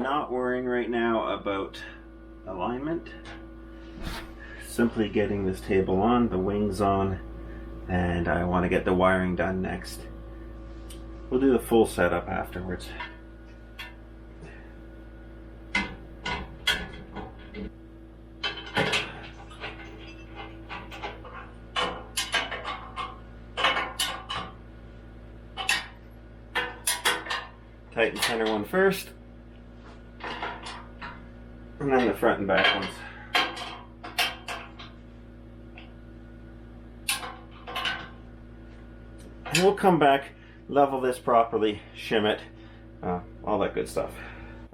not worrying right now about alignment. Simply getting this table on, the wings on, and I want to get the wiring done next. We'll do the full setup afterwards. Tighten center one first, and then the front and back ones. And we'll come back, level this properly, shim it, all that good stuff.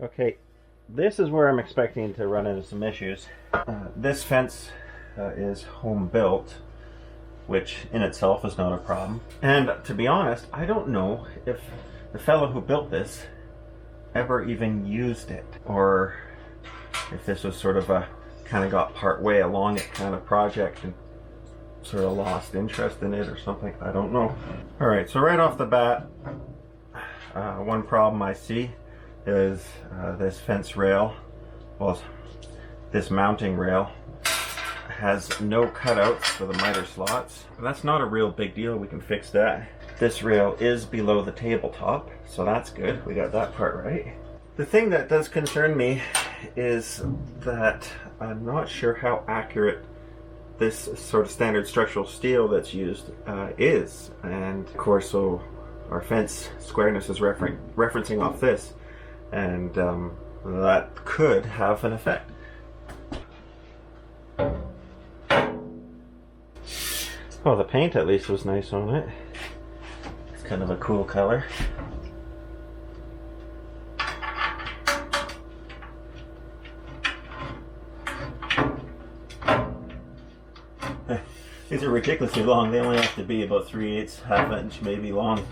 Okay, this is where I'm expecting to run into some issues. This fence is home built, which in itself is not a problem. And to be honest, I don't know if the fellow who built this ever even used it, or if this was sort of a kind of got part way along it kind of project and sort of lost interest in it or something. I don't know. All right, so right off the bat, one problem I see is this fence rail, well, this mounting rail has no cutouts for the miter slots. That's not a real big deal, we can fix that. This rail is below the tabletop, so that's good. We got that part right. The thing that does concern me is that I'm not sure how accurate this sort of standard structural steel that's used is. And of course, so our fence squareness is referencing off this, and that could have an effect. Oh, the paint at least was nice on it. It's kind of a cool color. These are ridiculously long. They only have to be about 3/8, half inch maybe long.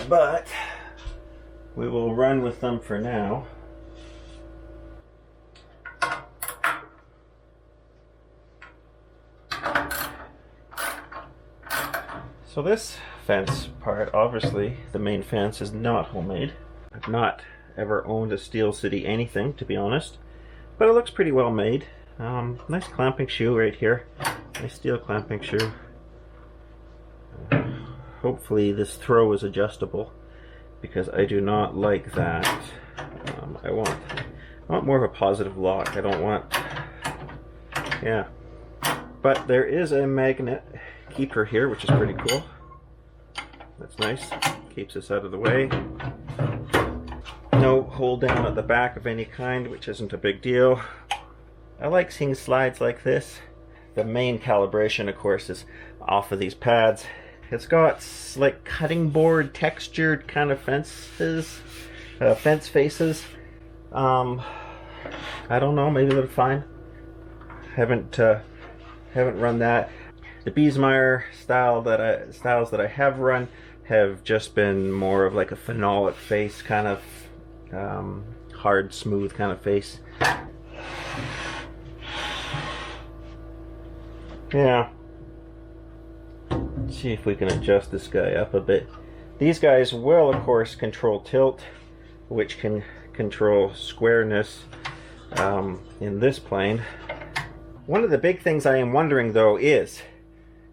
But we will run with them for now. So this fence part, obviously the main fence is not homemade. I've not ever owned a Steel City anything, to be honest, but it looks pretty well made. Nice clamping shoe right here. Nice steel clamping shoe. Hopefully this throw is adjustable, because I do not like that. I want more of a positive lock. I don't want, yeah. But there is a magnet keeper here, which is pretty cool. That's nice. Keeps us out of the way. No hold down at the back of any kind, which isn't a big deal. I like seeing slides like this. The main calibration, of course, is off of these pads. It's got like cutting board textured kind of fences, fence faces. I don't know, maybe they're fine. Haven't run that. The Biesmeyer styles that I have run have just been more of like a phenolic face, kind of hard, smooth kind of face. Yeah. Let's see if we can adjust this guy up a bit. These guys will, of course, control tilt, which can control squareness in this plane. One of the big things I am wondering, though, is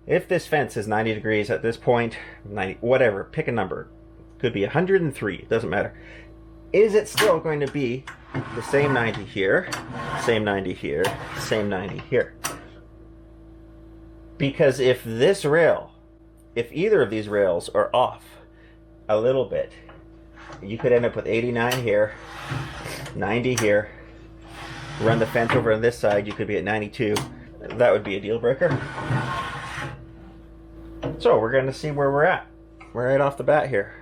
if this fence is 90 degrees at this point, 90, whatever, pick a number. Could be 103, it doesn't matter. Is it still going to be the same 90 here, same 90 here, same 90 here? Because if this rail, if either of these rails are off a little bit, you could end up with 89 here, 90 here. Run the fence over on this side, you could be at 92. That would be a deal breaker. So we're going to see where we're at right off the bat here.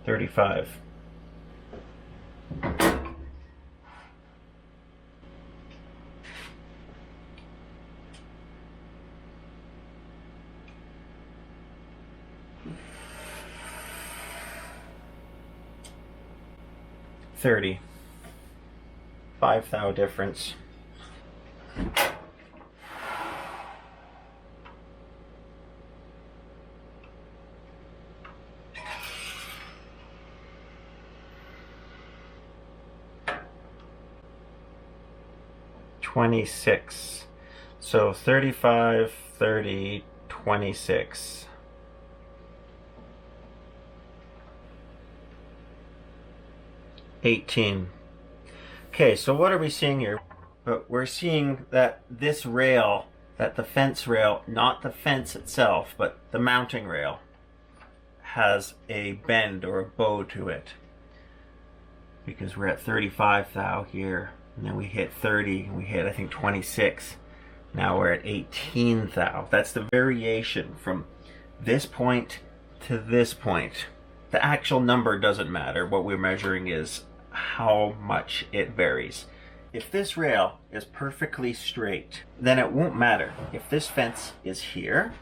$35. 30. 5 thou difference. $26. So 35, 30, 26. $18. Okay, so what are we seeing here? But we're seeing that this rail, that the fence rail, not the fence itself, but the mounting rail, has a bend or a bow to it. Because we're at 35 thou here, and then we hit 30, and we hit, I think, 26. Now we're at 18 thou. That's the variation from this point to this point. The actual number doesn't matter. What we're measuring is how much it varies. If this rail is perfectly straight, then it won't matter if this fence is here,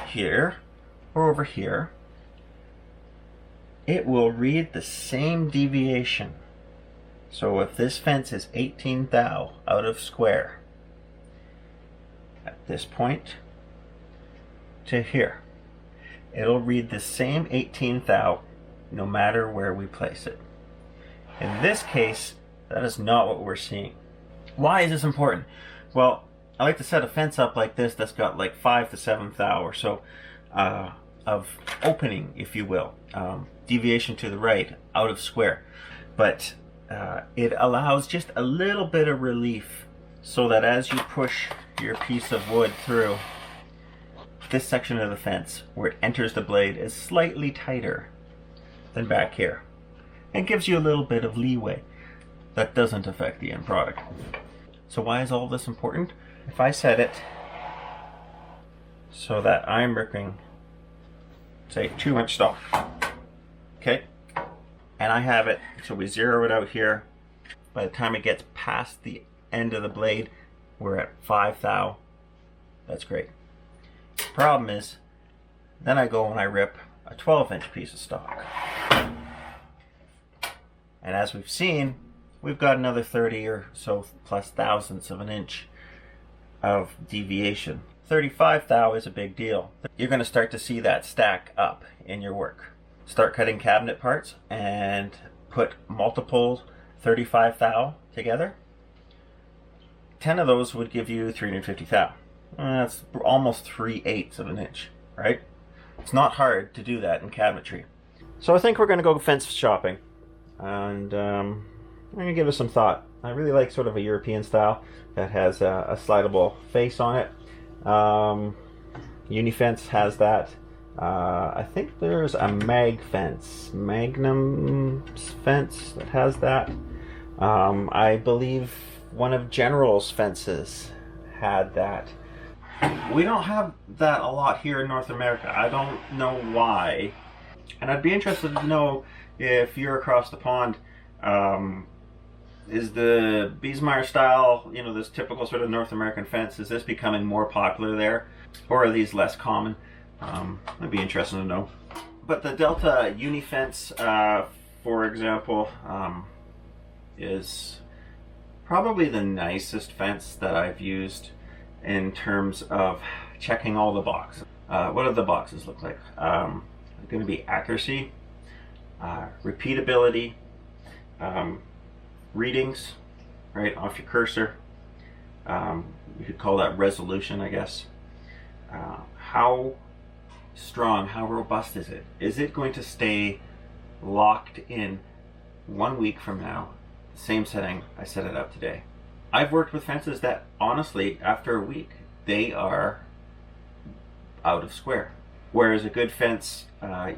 here, or over here. It will read the same deviation. So if this fence is 18 thou out of square, at this point to here, it'll read the same 18 thou no matter where we place it. In this case, that is not what we're seeing. Why is this important? Well, I like to set a fence up like this that's got like 5 to 7 thou or so of opening, if you will, deviation to the right out of square. But it allows just a little bit of relief so that as you push your piece of wood through, this section of the fence where it enters the blade is slightly tighter than back here, and gives you a little bit of leeway that doesn't affect the end product. So why is all this important? If I set it so that I'm ripping, say, 2-inch stock, okay, and I have it, so we zero it out here. By the time it gets past the end of the blade, we're at 5 thou. That's great. Problem is, then I go and I rip a 12-inch piece of stock. And as we've seen, we've got another 30 or so plus thousandths of an inch of deviation. 35 thou is a big deal. You're going to start to see that stack up in your work. Start cutting cabinet parts and put multiple 35 thou together. 10 of those would give you 350 thou. That's almost 3/8 of an inch, right? It's not hard to do that in cabinetry. So I think we're going to go fence shopping, and I'm going to give it some thought. I really like sort of a European style that has a slidable face on it. Unifence has that. I think there's a Magnum fence that has that. I believe one of General's fences had that. We don't have that a lot here in North America. I don't know why. And I'd be interested to know if you're across the pond, is the Biesmeyer style, you know, this typical sort of North American fence, is this becoming more popular there? Or are these less common? That'd be interesting to know. But the Delta Unifence, for example, is probably the nicest fence that I've used in terms of checking all the boxes. What do the boxes look like? Going to be accuracy, repeatability, readings right off your cursor. You could call that resolution, I guess. How strong, how robust is it? Is it going to stay locked in 1 week from now, the same setting I set it up today? I've worked with fences that, honestly, after a week, they are out of square. Whereas a good fence,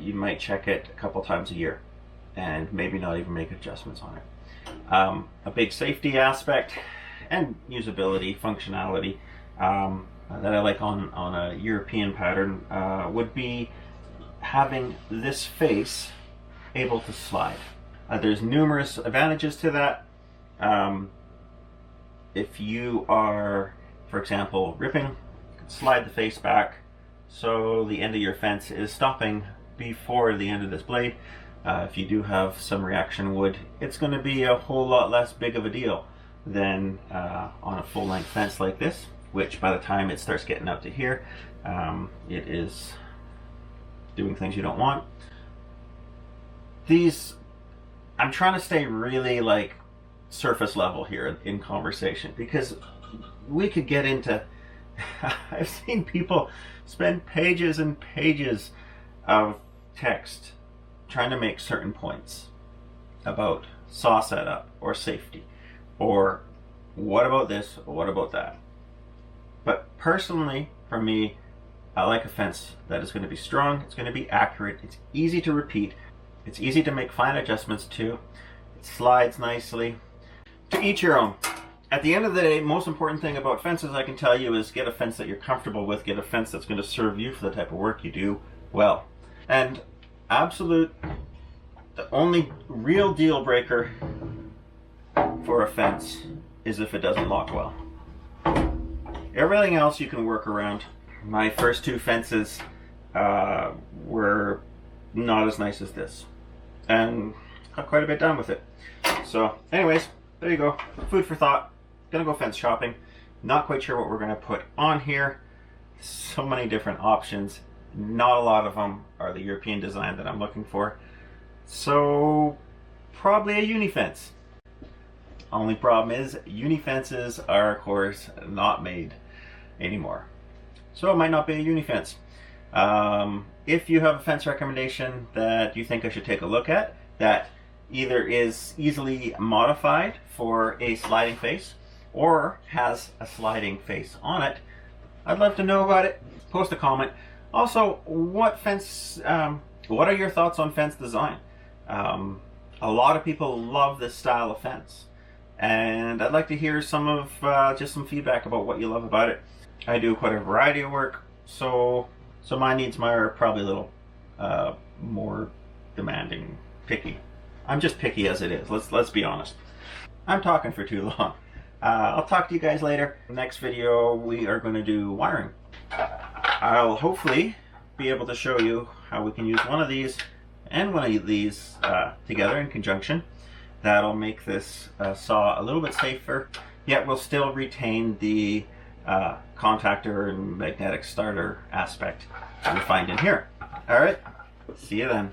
you might check it a couple times a year and maybe not even make adjustments on it. A big safety aspect and usability, functionality that I like on a European pattern would be having this face able to slide. There's numerous advantages to that. If you are, for example, ripping, you can slide the face back so the end of your fence is stopping before the end of this blade. If you do have some reaction wood, it's going to be a whole lot less big of a deal than on a full-length fence like this, which by the time it starts getting out to here, it is doing things you don't want. These, I'm trying to stay really like surface level here in conversation, because we could get into I've seen people spend pages and pages of text trying to make certain points about saw setup or safety, or what about this, or what about that. But personally, for me, I like a fence that is going to be strong, it's going to be accurate, it's easy to repeat, it's easy to make fine adjustments to, it slides nicely. To each your own. At the end of the day, most important thing about fences I can tell you is get a fence that you're comfortable with, get a fence that's going to serve you for the type of work you do well. And the only real deal breaker for a fence is if it doesn't lock well. Everything else you can work around. My first two fences were not as nice as this, and got quite a bit done with it. So anyways, there you go, food for thought. Gonna go fence shopping. Not quite sure what we're gonna put on here. So many different options. Not a lot of them are the European design that I'm looking for. So probably a uni fence. Only problem is uni fences are of course not made anymore. So it might not be a uni fence. If you have a fence recommendation that you think I should take a look at, that either is easily modified for a sliding face or has a sliding face on it, I'd love to know about it. Post a comment. Also, what are your thoughts on fence design? A lot of people love this style of fence, and I'd like to hear some of just some feedback about what you love about it. I do quite a variety of work, so my needs are probably a little more demanding, picky. I'm just picky as it is. Let's be honest. I'm talking for too long. I'll talk to you guys later. Next video we are going to do wiring. I'll hopefully be able to show you how we can use one of these and one of these together in conjunction. That'll make this saw a little bit safer, yet we'll still retain the contactor and magnetic starter aspect that we find in here. Alright, see you then.